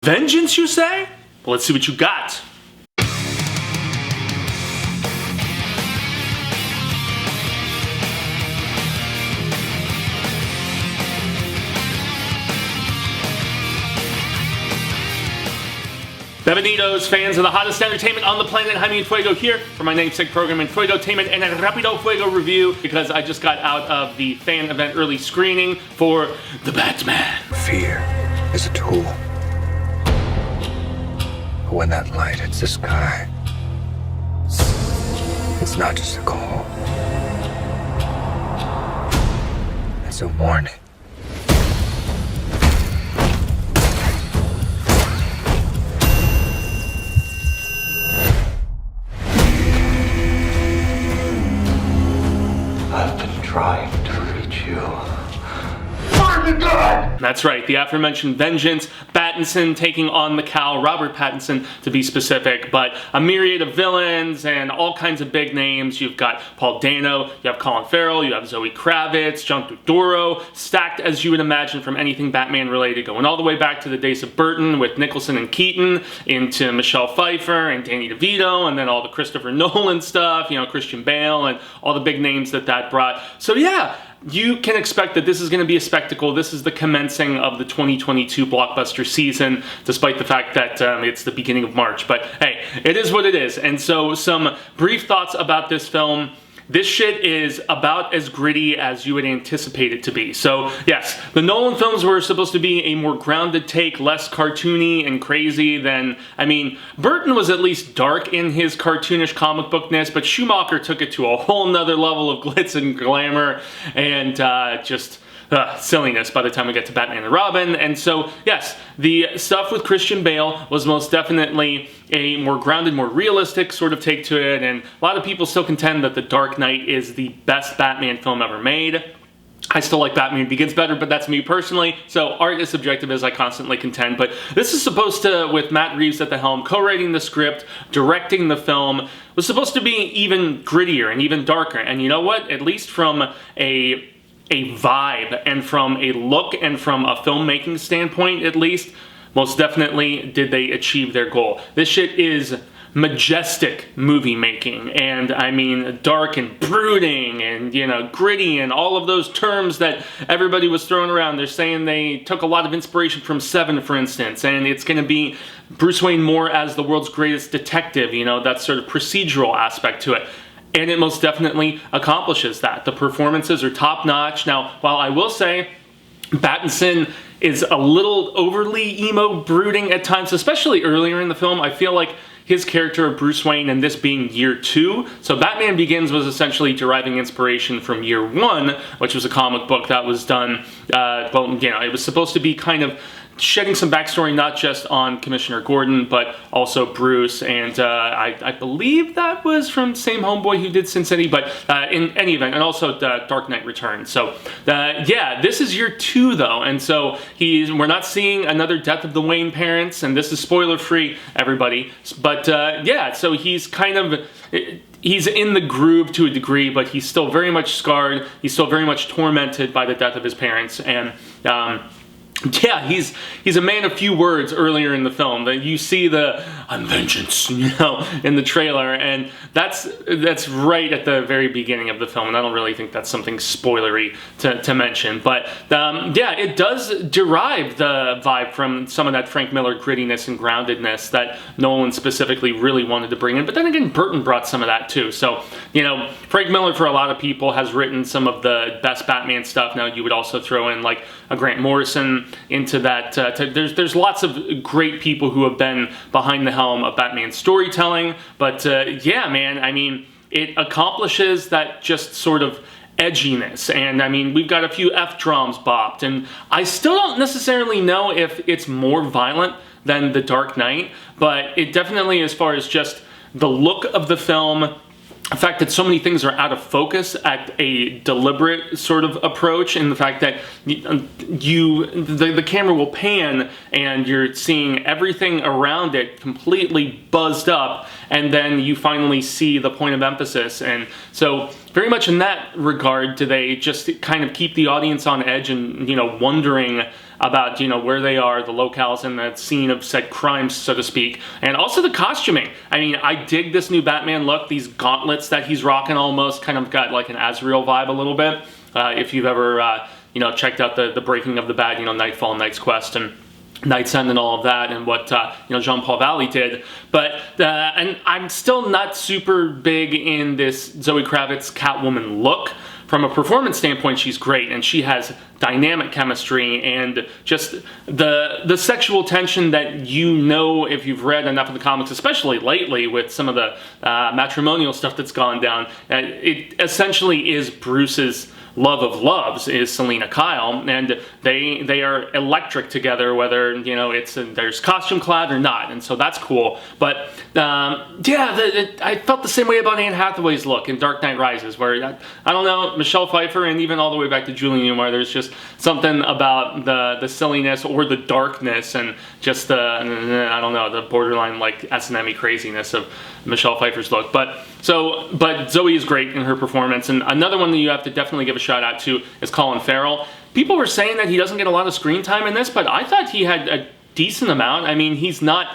Vengeance, you say? Well, let's see what you got. Bienvenidos, fans of the hottest entertainment on the planet. Jaime En Fuego here for my namesake program, Enfuegotainment, and a Rapido Fuego review because I just got out of the fan event early screening for The Batman. Fear is a tool. But when that light hits the sky, it's not just a call. It's a warning. I've been trying to reach you. That's right, the aforementioned Vengeance, Pattinson taking on Macau, Robert Pattinson to be specific, but a myriad of villains and all kinds of big names. You've got Paul Dano, you have Colin Farrell, you have Zoe Kravitz, John Turturro, stacked as you would imagine from anything Batman related, going all the way back to the days of Burton with Nicholson and Keaton, into Michelle Pfeiffer and Danny DeVito, and then all the Christopher Nolan stuff, you know, Christian Bale, and all the big names that brought. So yeah, you can expect that this is going to be a spectacle. This is the commencing of the 2022 blockbuster season, despite the fact that it's the beginning of March. But hey, it is what it is. And so some brief thoughts about this film. This shit is about as gritty as you would anticipate it to be. So yes, the Nolan films were supposed to be a more grounded take, less cartoony and crazy than, I mean, Burton was at least dark in his cartoonish comic bookness, but Schumacher took it to a whole nother level of glitz and glamour and just silliness by the time we get to Batman and Robin. And so, yes, the stuff with Christian Bale was most definitely a more grounded, more realistic sort of take to it, and a lot of people still contend that The Dark Knight is the best Batman film ever made. I still like Batman Begins better, but that's me personally, so art is subjective as I constantly contend. But this is supposed to, with Matt Reeves at the helm, co-writing the script, directing the film, was supposed to be even grittier and even darker. And you know what? At least from a vibe and from a look and from a filmmaking standpoint, at least, most definitely did they achieve their goal. This shit is majestic movie making, and I mean dark and brooding and, you know, gritty and all of those terms that everybody was throwing around. They're saying they took a lot of inspiration from Seven, for instance, and it's going to be Bruce Wayne more as the world's greatest detective, you know, that sort of procedural aspect to it. And it most definitely accomplishes that. The performances are top-notch. Now, while I will say Pattinson is a little overly emo brooding at times, especially earlier in the film, I feel like his character of Bruce Wayne, and this being year 2. So Batman Begins was essentially deriving inspiration from year 1, which was a comic book that was done, well, you know, it was supposed to be kind of shedding some backstory, not just on Commissioner Gordon, but also Bruce, and I believe that was from the same homeboy who did Sin City, but in any event, and also Dark Knight Returns. So yeah, this is year 2 though, and so we're not seeing another death of the Wayne parents, and this is spoiler-free, everybody, but yeah, so he's kind of, he's in the groove to a degree, but he's still very much scarred, he's still very much tormented by the death of his parents, and yeah, he's a man of few words earlier in the film. That you see the "I'm vengeance," you know, in the trailer, and that's right at the very beginning of the film, and I don't really think that's something spoilery to mention. But yeah, it does derive the vibe from some of that Frank Miller grittiness and groundedness that Nolan specifically really wanted to bring in. But then again, Burton brought some of that too. So, you know, Frank Miller, for a lot of people, has written some of the best Batman stuff. Now, you would also throw in like a Grant Morrison into that. There's lots of great people who have been behind the helm of Batman storytelling, but yeah, man, I mean, it accomplishes that just sort of edginess, and I mean, we've got a few F-drums bopped, and I still don't necessarily know if it's more violent than The Dark Knight, but it definitely, as far as just the look of the film, the fact that so many things are out of focus at a deliberate sort of approach, and the fact that the camera will pan and you're seeing everything around it completely buzzed up, and then you finally see the point of emphasis. And so very much in that regard do they just kind of keep the audience on edge and, you know, wondering about, where they are, the locales and the scene of said crimes, so to speak, and also the costuming. I mean, I dig this new Batman look. These gauntlets that he's rocking almost kind of got like an Azrael vibe a little bit. If you've ever, checked out the Breaking of the Bat, Nightfall, Knight's Quest, and Knight's End and all of that, and what Jean-Paul Valley did. But and I'm still not super big in this Zoe Kravitz Catwoman look. From a performance standpoint, she's great, and she has dynamic chemistry and just the sexual tension that if you've read enough of the comics, especially lately with some of the matrimonial stuff that's gone down. It essentially is Bruce's love of loves is Selina Kyle, and they are electric together, whether there's costume clad or not, and so that's cool. But I felt the same way about Anne Hathaway's look in Dark Knight Rises, where I don't know, Michelle Pfeiffer, and even all the way back to Julie Newmar, there's just something about the silliness or the darkness and just the borderline like S&M-y craziness of Michelle Pfeiffer's look. But Zoe is great in her performance, and another one that you have to definitely give a shout out to is Colin Farrell. People were saying that he doesn't get a lot of screen time in this, but I thought he had a decent amount. I mean, he's not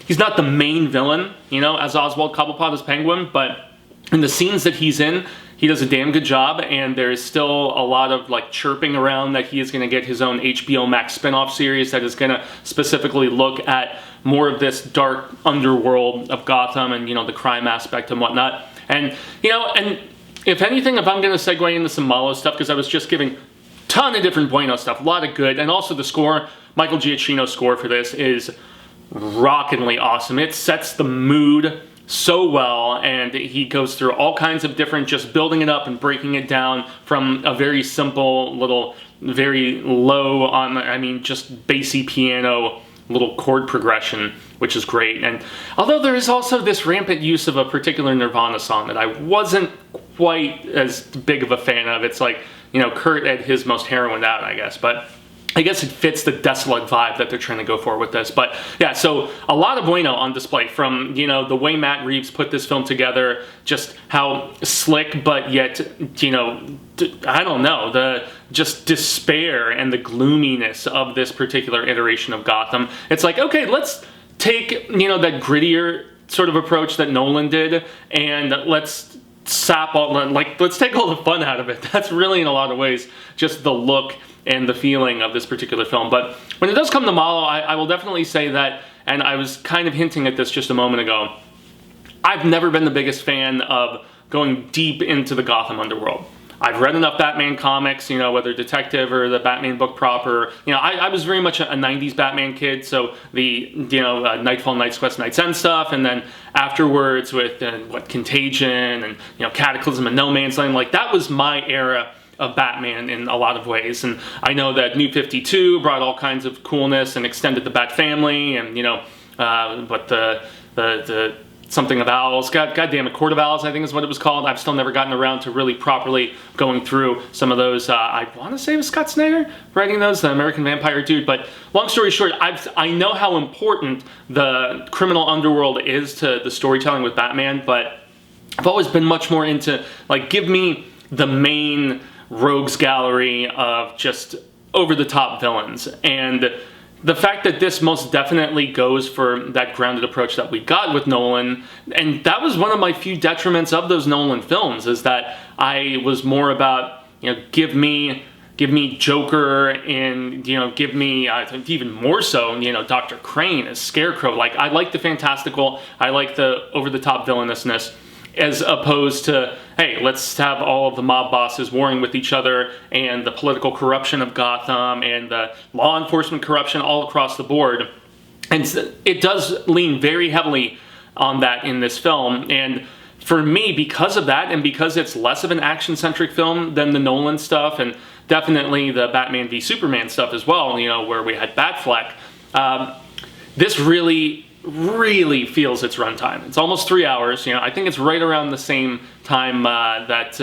the main villain, as Oswald Cobblepot as Penguin, but in the scenes that he's in, he does a damn good job, and there's still a lot of like chirping around that he is going to get his own HBO Max spin-off series that is going to specifically look at more of this dark underworld of Gotham and, the crime aspect and whatnot. And, and if anything, if I'm going to segue into some Malo stuff, because I was just giving a ton of different Bueno stuff, a lot of good, and also the score, Michael Giacchino's score for this is rockingly awesome. It sets the mood so well, and he goes through all kinds of different, just building it up and breaking it down from a very simple little, very low on, just bassy piano little chord progression, which is great. And although there is also this rampant use of a particular Nirvana song that I wasn't quite as big of a fan of. It's like, Kurt at his most heroined out, I guess, but I guess it fits the desolate vibe that they're trying to go for with this. But yeah, so a lot of Bueno on display from, the way Matt Reeves put this film together, just how slick, but yet, I don't know, the just despair and the gloominess of this particular iteration of Gotham. It's like, okay, let's take, that grittier sort of approach that Nolan did, and let's sap all, let's take all the fun out of it. That's really, in a lot of ways, just the look and the feeling of this particular film. But when it does come to Malo, I will definitely say that, and I was kind of hinting at this just a moment ago, I've never been the biggest fan of going deep into the Gotham underworld. I've read enough Batman comics, whether Detective or the Batman book proper. I was very much a 90s Batman kid, so the, Nightfall, Knight's Quest, Knight's End stuff, and then afterwards with, Contagion and, Cataclysm and No Man's Land, that was my era of Batman in a lot of ways. And I know that New 52 brought all kinds of coolness and extended the Bat family, and but the something of Owls, God damn it, Court of Owls, I think is what it was called. I've still never gotten around to really properly going through some of those. I want to say it was Scott Snyder writing those, the American Vampire dude. But long story short, I know how important the criminal underworld is to the storytelling with Batman, but I've always been much more into, give me the main rogues gallery of just over-the-top villains. And the fact that this most definitely goes for that grounded approach that we got with Nolan, and that was one of my few detriments of those Nolan films, is that I was more about, give me Joker, and give me even more so, Dr. Crane as Scarecrow. I like the fantastical, I like the over-the-top villainousness, as opposed to, hey, let's have all of the mob bosses warring with each other, and the political corruption of Gotham, and the law enforcement corruption all across the board. And it does lean very heavily on that in this film. And for me, because of that, and because it's less of an action-centric film than the Nolan stuff, and definitely the Batman v Superman stuff as well, where we had Batfleck, this really feels its runtime. It's almost 3 hours. I think it's right around the same time that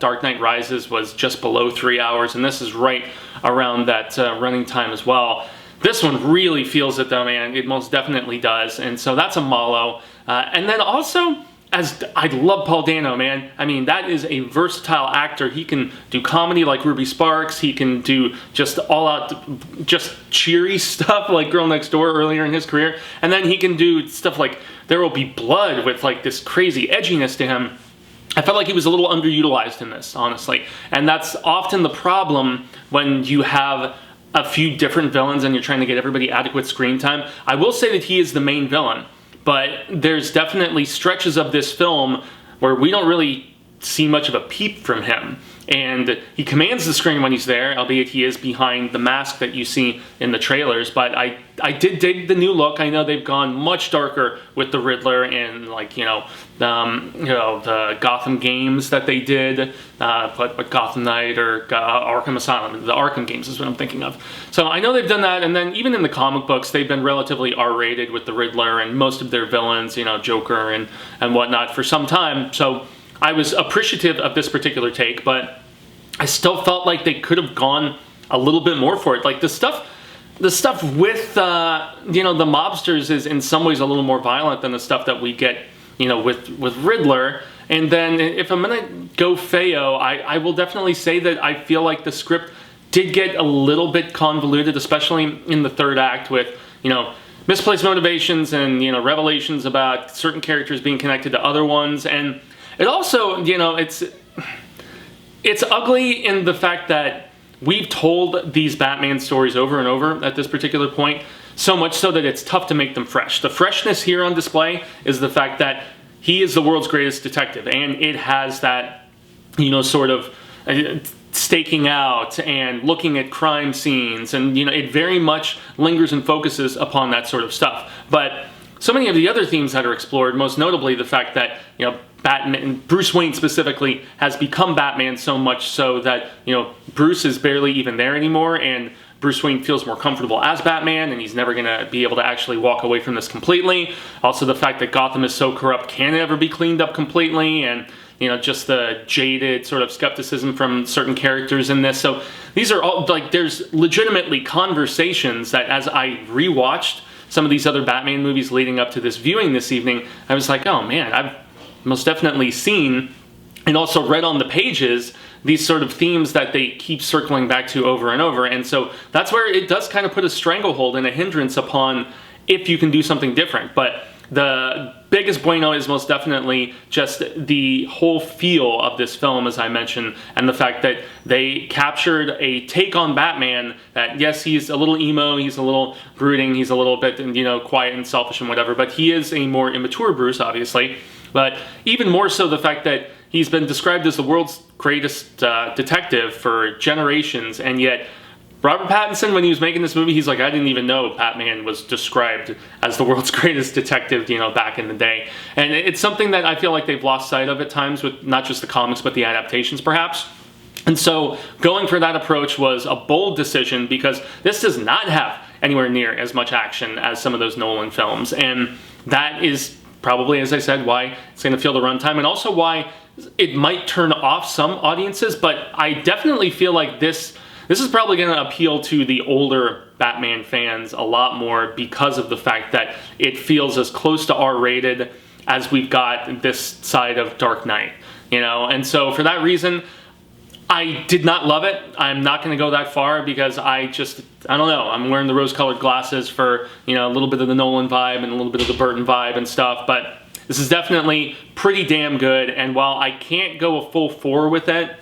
Dark Knight Rises was just below 3 hours, and this is right around that running time as well. This one really feels it though, man. It most definitely does, and so that's a Malo. And then also, as I love Paul Dano, man. I mean, that is a versatile actor. He can do comedy like Ruby Sparks. He can do just all-out, just cheery stuff like Girl Next Door earlier in his career. And then he can do stuff like There Will Be Blood with like this crazy edginess to him. I felt like he was a little underutilized in this, honestly. And that's often the problem when you have a few different villains and you're trying to get everybody adequate screen time. I will say that he is the main villain. But there's definitely stretches of this film where we don't really see much of a peep from him. And he commands the screen when he's there, albeit he is behind the mask that you see in the trailers. But I did dig the new look. I know they've gone much darker with the Riddler and like, the Gotham games that they did, but Gotham Knight or Arkham Asylum, the Arkham games is what I'm thinking of. So I know they've done that, and then even in the comic books, they've been relatively R-rated with the Riddler and most of their villains, Joker and whatnot for some time. So I was appreciative of this particular take, but I still felt like they could have gone a little bit more for it. Like the stuff with the mobsters is in some ways a little more violent than the stuff that we get with Riddler. And then if I'm gonna go Feo, I will definitely say that I feel like the script did get a little bit convoluted, especially in the third act with misplaced motivations and revelations about certain characters being connected to other ones. And it also, it's ugly in the fact that we've told these Batman stories over and over at this particular point, so much so that it's tough to make them fresh. The freshness here on display is the fact that he is the world's greatest detective, and it has that, sort of staking out and looking at crime scenes, and it very much lingers and focuses upon that sort of stuff. But so many of the other themes that are explored, most notably the fact that Batman, Bruce Wayne specifically, has become Batman so much so that Bruce is barely even there anymore, and Bruce Wayne feels more comfortable as Batman, and he's never going to be able to actually walk away from this completely. Also, the fact that Gotham is so corrupt can ever be cleaned up completely, and just the jaded sort of skepticism from certain characters in this. So these are all like, there's legitimately conversations that as I rewatched some of these other Batman movies leading up to this viewing this evening, I was like, oh man, I've most definitely seen and also read on the pages these sort of themes that they keep circling back to over and over. And so that's where it does kind of put a stranglehold and a hindrance upon if you can do something different. But the biggest bueno is most definitely just the whole feel of this film, as I mentioned, and the fact that they captured a take on Batman that, yes, he's a little emo, he's a little brooding, he's a little bit, quiet and selfish and whatever, but he is a more immature Bruce, obviously. But even more so the fact that he's been described as the world's greatest detective for generations, and yet Robert Pattinson, when he was making this movie, he's like, I didn't even know Batman was described as the world's greatest detective, back in the day. And it's something that I feel like they've lost sight of at times with not just the comics, but the adaptations, perhaps. And so going for that approach was a bold decision, because this does not have anywhere near as much action as some of those Nolan films. And that is probably, as I said, why it's going to feel the runtime, and also why it might turn off some audiences. But I definitely feel like this is probably going to appeal to the older Batman fans a lot more, because of the fact that it feels as close to R-rated as we've got this side of Dark Knight, And so for that reason, I did not love it. I'm not going to go that far, because I don't know. I'm wearing the rose-colored glasses for, a little bit of the Nolan vibe and a little bit of the Burton vibe and stuff. But this is definitely pretty damn good. And while I can't go a full 4 with it,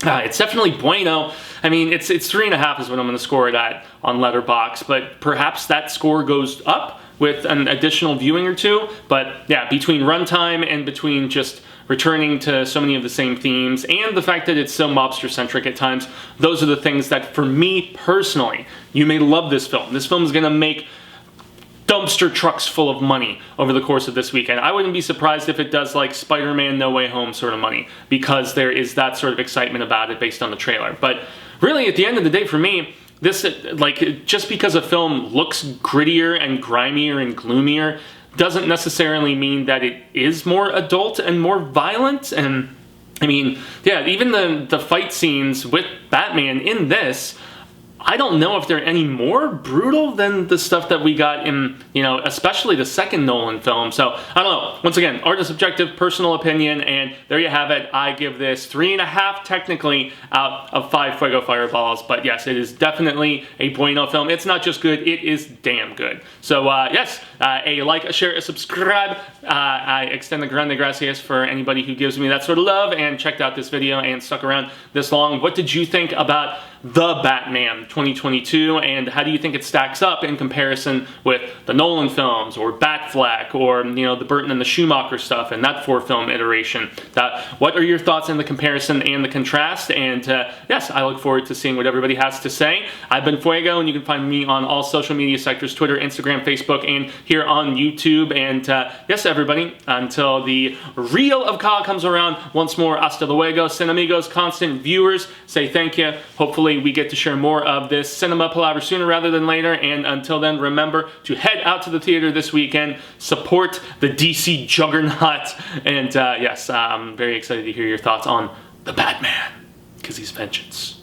it's definitely bueno. I mean, it's 3.5 is what I'm going to score it at on Letterboxd. But perhaps that score goes up with an additional viewing or two. But yeah, between runtime and between just returning to so many of the same themes, and the fact that it's so mobster-centric at times, those are the things that, for me personally, you may love this film. This film is going to make dumpster trucks full of money over the course of this weekend. I wouldn't be surprised if it does like Spider-Man No Way Home sort of money, because there is that sort of excitement about it based on the trailer. But really, at the end of the day, for me, this, just because a film looks grittier and grimier and gloomier doesn't necessarily mean that it is more adult and more violent. And I mean, yeah, even the fight scenes with Batman in this I don't know if they're any more brutal than the stuff that we got in, especially the second Nolan film. So, I don't know. Once again, art is subjective, personal opinion, and there you have it. I give this 3.5 technically out of 5 Fuego Fireballs, but yes, it is definitely a bueno film. It's not just good, it is damn good. So, yes, a like, a share, a subscribe. I extend the grande gracias for anybody who gives me that sort of love and checked out this video and stuck around this long. What did you think about The Batman 2022, and how do you think it stacks up in comparison with the Nolan films, or Batfleck, or the Burton and the Schumacher stuff and that 4-film iteration? What are your thoughts in the comparison and the contrast? And yes, I look forward to seeing what everybody has to say. I've been Fuego, and you can find me on all social media sectors: Twitter, Instagram, Facebook, and here on YouTube. And yes, everybody, until the reel of Ka comes around once more, hasta luego, cinemigos, constant viewers, say thank you. Hopefully we get to share more of this cinema palaver sooner rather than later, and until then, remember to head out to the theater this weekend, support the DC juggernaut, and yes, I'm very excited to hear your thoughts on the Batman, because he's vengeance.